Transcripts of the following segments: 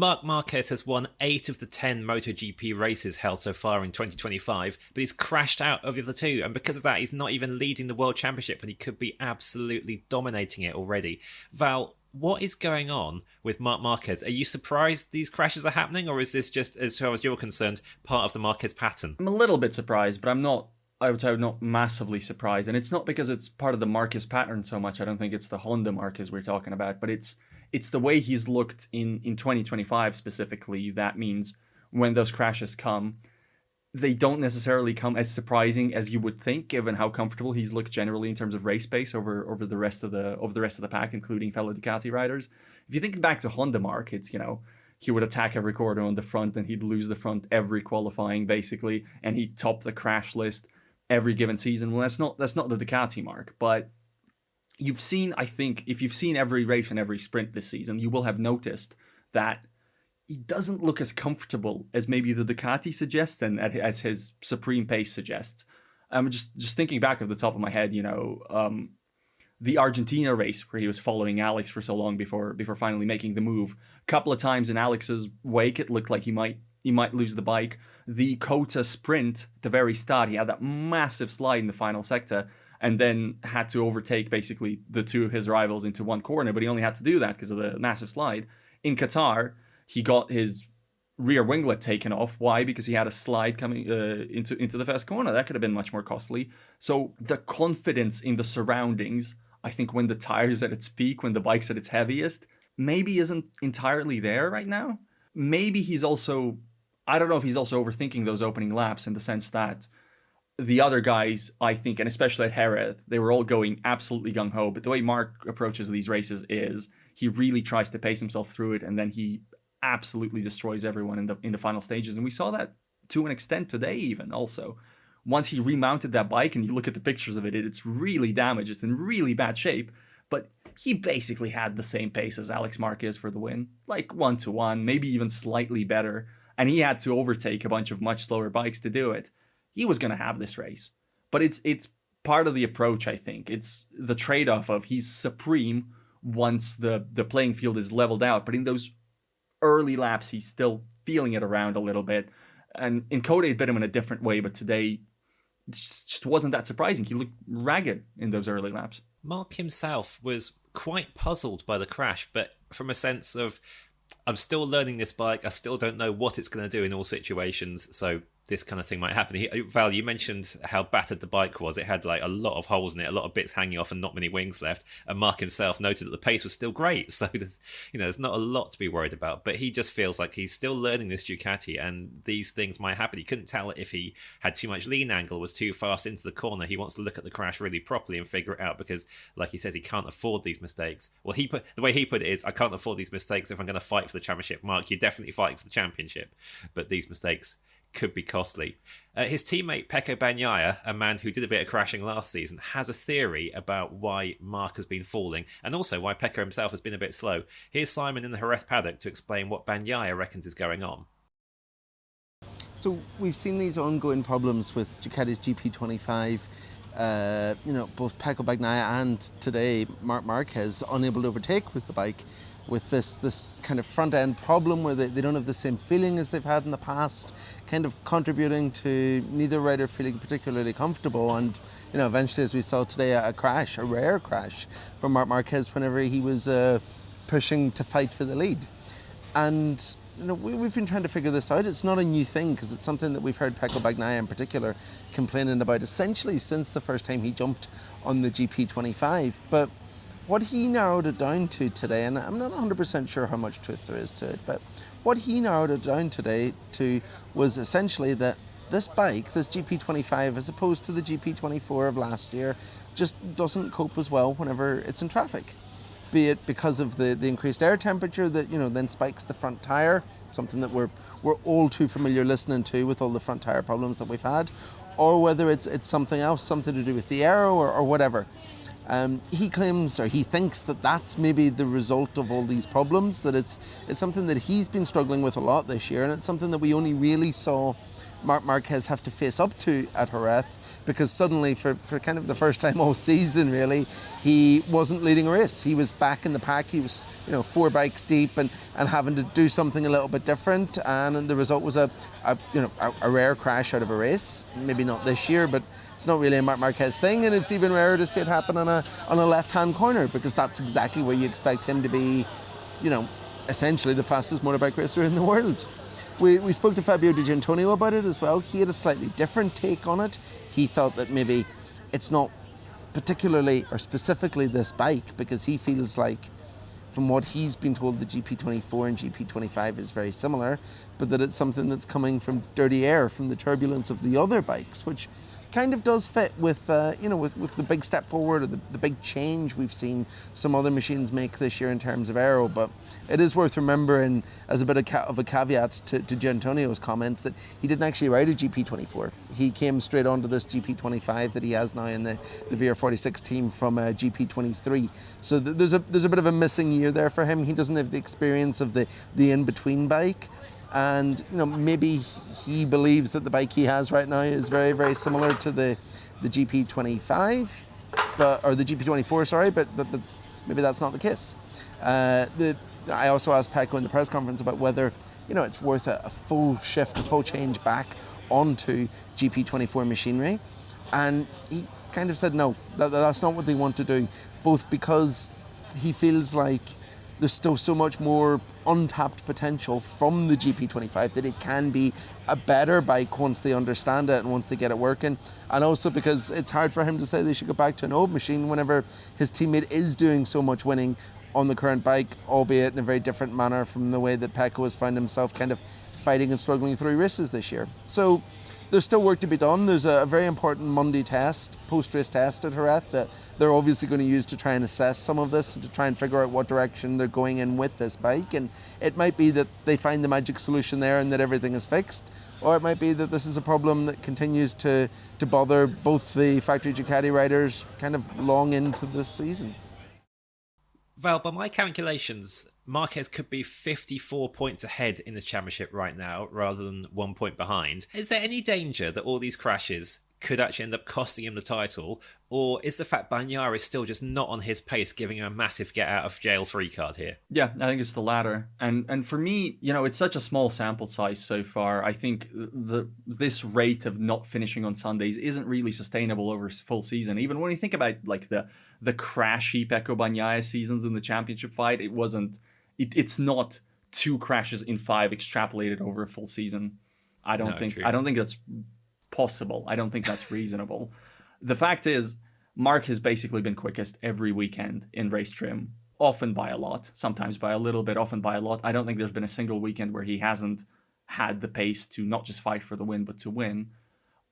Marc Marquez has won 8 of the 10 MotoGP races held so far in 2025, but he's crashed out of the other 2, and because of that, he's not even leading the World Championship, and he could be absolutely dominating it already. Val, what is going on with Marc Marquez? Are you surprised these crashes are happening, or is this just, as far as you're concerned, part of the Marquez pattern? I'm a little bit surprised, but I would say I'm not massively surprised. And it's not because it's part of the Marquez pattern so much. I don't think it's the Honda Marquez we're talking about, but it's the way he's looked in 2025 specifically. That means when those crashes come, they don't necessarily come as surprising as you would think, given how comfortable he's looked generally in terms of race pace over the rest of the pack, including fellow Ducati riders. If you think back to Honda Mark, it's, he would attack every corner on the front and he'd lose the front every qualifying basically, and he'd top the crash list every given season. Well, that's not the Ducati Mark, but you've seen, I think, if you've seen every race and every sprint this season, you will have noticed that he doesn't look as comfortable as maybe the Ducati suggests and as his supreme pace suggests. I'm just thinking back at the top of my head, the Argentina race where he was following Alex for so long before finally making the move. A couple of times in Alex's wake, it looked like he might lose the bike. The Kota sprint at the very start, he had that massive slide in the final sector and then had to overtake basically the 2 of his rivals into one corner, but he only had to do that because of the massive slide. In Qatar, he got his rear winglet taken off. Why? Because he had a slide coming into the first corner. That could have been much more costly. So the confidence in the surroundings, I think when the tire's at its peak, when the bike's at its heaviest, maybe isn't entirely there right now. Maybe he's also, I don't know if he's also overthinking those opening laps in the sense that the other guys, I think, and especially at Jerez, they were all going absolutely gung-ho. But the way Mark approaches these races is he really tries to pace himself through it, and then he absolutely destroys everyone in the final stages. And we saw that to an extent today even also. Once he remounted that bike and you look at the pictures of it, it's really damaged. It's in really bad shape. But he basically had the same pace as Alex Marquez for the win. Like 1-1, maybe even slightly better. And he had to overtake a bunch of much slower bikes to do it. He was going to have this race. But it's part of the approach, I think. It's the trade-off of he's supreme once the playing field is leveled out. But in those early laps, he's still feeling it around a little bit. And in Kota, it bit him in a different way. But today, it just wasn't that surprising. He looked ragged in those early laps. Mark himself was quite puzzled by the crash, but from a sense of, I'm still learning this bike. I still don't know what it's going to do in all situations. So this kind of thing might happen. Val, you mentioned how battered the bike was. It had like a lot of holes in it, a lot of bits hanging off and not many wings left. And Mark himself noted that the pace was still great. So there's not a lot to be worried about. But he just feels like he's still learning this Ducati and these things might happen. He couldn't tell if he had too much lean angle, was too fast into the corner. He wants to look at the crash really properly and figure it out because, like he says, he can't afford these mistakes. Well, the way he put it is, I can't afford these mistakes if I'm going to fight for the championship. Mark, you're definitely fighting for the championship. But these mistakes could be costly. His teammate Pecco Bagnaia, a man who did a bit of crashing last season, has a theory about why Mark has been falling and also why Pecco himself has been a bit slow. Here's Simon in the Jerez paddock to explain what Bagnaia reckons is going on. So we've seen these ongoing problems with Ducati's GP25. Both Pecco Bagnaia and today Marc Marquez unable to overtake with the bike, with this kind of front end problem where they don't have the same feeling as they've had in the past, kind of contributing to neither rider feeling particularly comfortable. And eventually, as we saw today, a rare crash from Marc Marquez whenever he was pushing to fight for the lead. And we've been trying to figure this out. It's not a new thing because it's something that we've heard Pecco Bagnaia in particular complaining about essentially since the first time he jumped on the GP25. But what he narrowed it down to today, and I'm not 100% sure how much truth there is to it, but what he narrowed it down today to was essentially that this bike, this GP25, as opposed to the GP24 of last year, just doesn't cope as well whenever it's in traffic. Be it because of the increased air temperature that then spikes the front tire, something that we're all too familiar listening to with all the front tire problems that we've had, or whether it's something else, something to do with the aero or whatever. He claims, or he thinks, that that's maybe the result of all these problems, that it's something that he's been struggling with a lot this year, and it's something that we only really saw Marc Marquez have to face up to at Jerez because suddenly for kind of the first time all season really, he wasn't leading a race. He was back in the pack. He was 4 bikes deep and having to do something a little bit different, and the result was a rare crash out of a race. Maybe not this year, but it's not really a Marc Marquez thing, and it's even rarer to see it happen on a left-hand corner, because that's exactly where you expect him to be, essentially the fastest motorbike racer in the world. We spoke to Fabio Di Gianantonio about it as well. He had a slightly different take on it. He thought that maybe it's not particularly or specifically this bike, because he feels like, from what he's been told, the GP24 and GP25 is very similar, but that it's something that's coming from dirty air, from the turbulence of the other bikes, which kind of does fit with with the big step forward, or the big change we've seen some other machines make this year in terms of aero. But it is worth remembering, as a bit of a caveat to Gianantonio's comments, that he didn't actually ride a GP24. He came straight onto this GP25 that he has now in the VR46 team from GP23. So there's a bit of a missing year there for him. He doesn't have the experience of the in-between bike. And maybe he believes that the bike he has right now is very, very similar to the GP25, or the GP24, sorry, but maybe that's not the case. I also asked Pecco in the press conference about whether it's worth a full shift, a full change back onto GP24 machinery, and he kind of said no, that's not what they want to do, both because he feels like there's still so much more untapped potential from the GP25 that it can be a better bike once they understand it and once they get it working. And also because it's hard for him to say they should go back to an old machine whenever his teammate is doing so much winning on the current bike, albeit in a very different manner from the way that Pecco has found himself kind of fighting and struggling through races this year. So there's still work to be done. There's a very important Monday test, post-race test at Jerez, that they're obviously going to use to try and assess some of this and to try and figure out what direction they're going in with this bike. And it might be that they find the magic solution there and that everything is fixed, or it might be that this is a problem that continues to bother both the factory Ducati riders kind of long into this season. Val, by my calculations, Marquez could be 54 points ahead in this championship right now, rather than 1 point behind. Is there any danger that all these crashes could actually end up costing him the title, or is the fact Bagnaia is still just not on his pace giving him a massive get-out-of-jail-free card here? Yeah, I think it's the latter. And for me, it's such a small sample size so far. I think this rate of not finishing on Sundays isn't really sustainable over a full season. Even when you think about like the crashy Pecco Bagnaia seasons in the championship fight, it's not 2 crashes in 5 extrapolated over a full season. I don't think that's possible. I don't think that's reasonable. The fact is, Marc has basically been quickest every weekend in race trim, often by a lot, sometimes by a little bit, often by a lot. I don't think there's been a single weekend where he hasn't had the pace to not just fight for the win, but to win.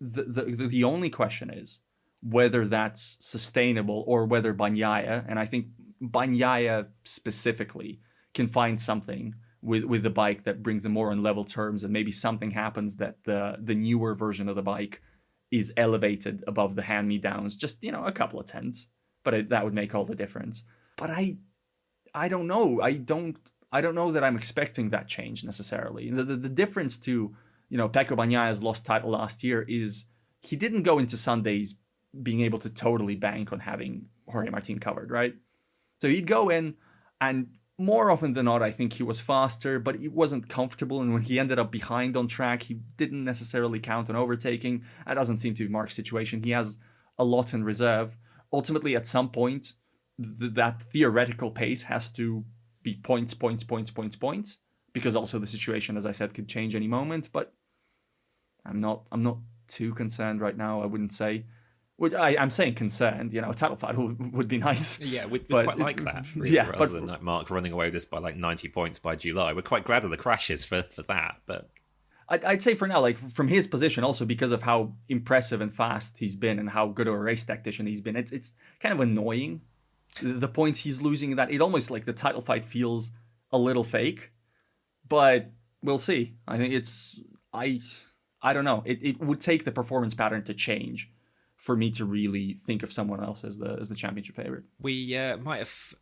The only question is whether that's sustainable, or whether Bagnaia, and I think Bagnaia specifically, can find something with the bike that brings them more on level terms, and maybe something happens that the newer version of the bike is elevated above the hand-me-downs, just a couple of tenths, but that would make all the difference. But I don't know. I don't know that I'm expecting that change necessarily. The difference to Pecco Bagnaia's lost title last year is he didn't go into Sundays being able to totally bank on having Jorge Martin covered, right? So he'd go in, and more often than not, I think he was faster, but he wasn't comfortable. And when he ended up behind on track, he didn't necessarily count on overtaking. That doesn't seem to be Marc's situation. He has a lot in reserve. Ultimately, at some point, that theoretical pace has to be points, because also the situation, as I said, could change any moment. But I'm not too concerned right now, I wouldn't say. I'm saying concerned, a title fight would be nice. Yeah, we'd quite like that, really, rather than like Marc running away with this by like 90 points by July. We're quite glad of the crashes for that, but I'd say for now, like from his position, also because of how impressive and fast he's been and how good of a race tactician he's been, it's kind of annoying. The points he's losing, that it almost like the title fight feels a little fake, but we'll see. I think I don't know. It would take the performance pattern to change for me to really think of someone else as the championship favorite. We might have,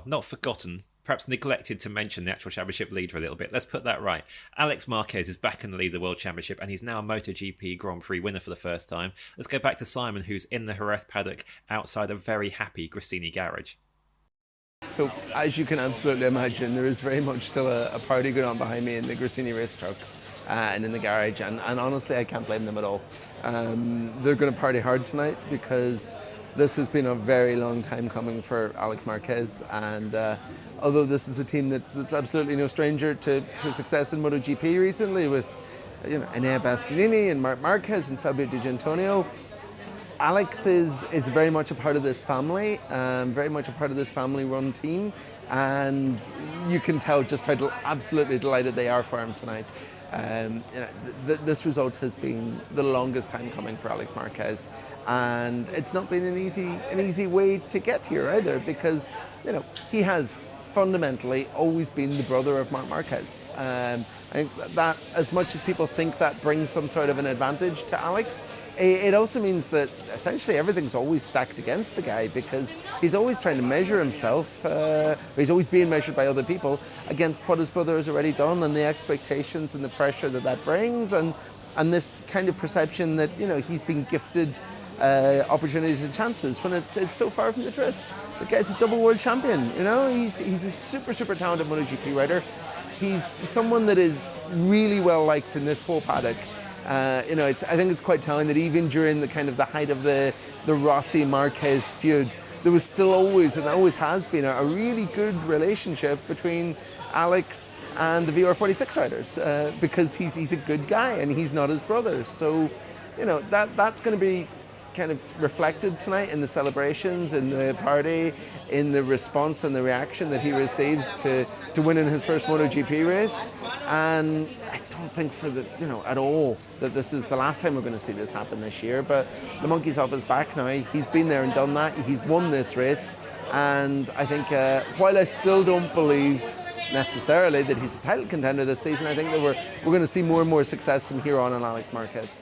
not forgotten, perhaps neglected to mention the actual championship leader a little bit. Let's put that right. Alex Marquez is back in the lead of the World Championship, and he's now a MotoGP Grand Prix winner for the first time. Let's go back to Simon, who's in the Jerez paddock outside a very happy Grissini garage. So, as you can absolutely imagine, there is very much still a party going on behind me in the Grissini race trucks and in the garage, and honestly, I can't blame them at all. They're going to party hard tonight because this has been a very long time coming for Alex Marquez, and although this is a team that's absolutely no stranger to success in MotoGP recently with Enea Bastianini and Marc Marquez and Fabio Di Giannantonio, Alex is very much a part of this family, very much a part of this family-run team, and you can tell just how absolutely delighted they are for him tonight. This result has been the longest time coming for Alex Marquez, and it's not been an easy way to get here either, because he has fundamentally always been the brother of Marc Marquez. I think that as much as people think that brings some sort of an advantage to Alex, it also means that essentially everything's always stacked against the guy, because he's always trying to measure himself, he's always being measured by other people against what his brother has already done, and the expectations and the pressure that brings, and this kind of perception that he's been gifted opportunities and chances when it's so far from the truth. The guy's a double world champion, he's a super talented MotoGP rider. He's someone that is really well liked in this whole paddock. I think it's quite telling that even during the kind of the height of the Rossi Marquez feud, there was still always, and always has been, a really good relationship between Alex and the VR46 riders, because he's a good guy and he's not his brother. So, that's going to be kind of reflected tonight in the celebrations, in the party, in the response and the reaction that he receives to winning his first MotoGP race. And I don't think at all that this is the last time we're going to see this happen this year, but the monkey's off his back now. He's been there and done that. He's won this race, and I think while I still don't believe necessarily that he's a title contender this season, I think that we're going to see more and more success from here on Alex Marquez.